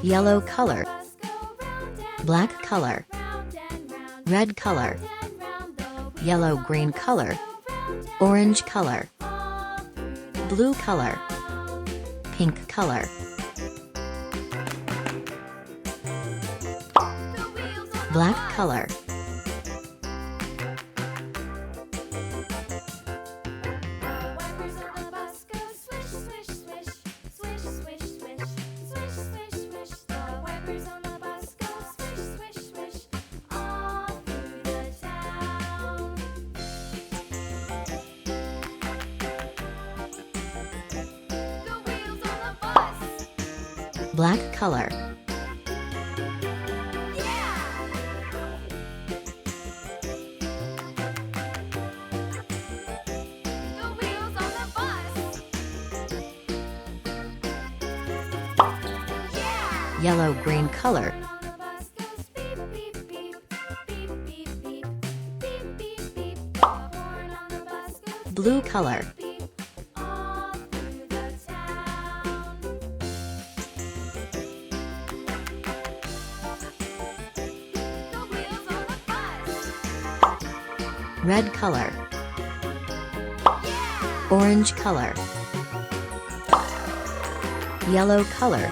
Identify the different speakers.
Speaker 1: Yellow color. Black color. Red color. Yellow-green color. Orange color. Blue color. Pink color. Black color. Black color. Yellow-green color. Blue color. Red color. Orange color. Yellow color.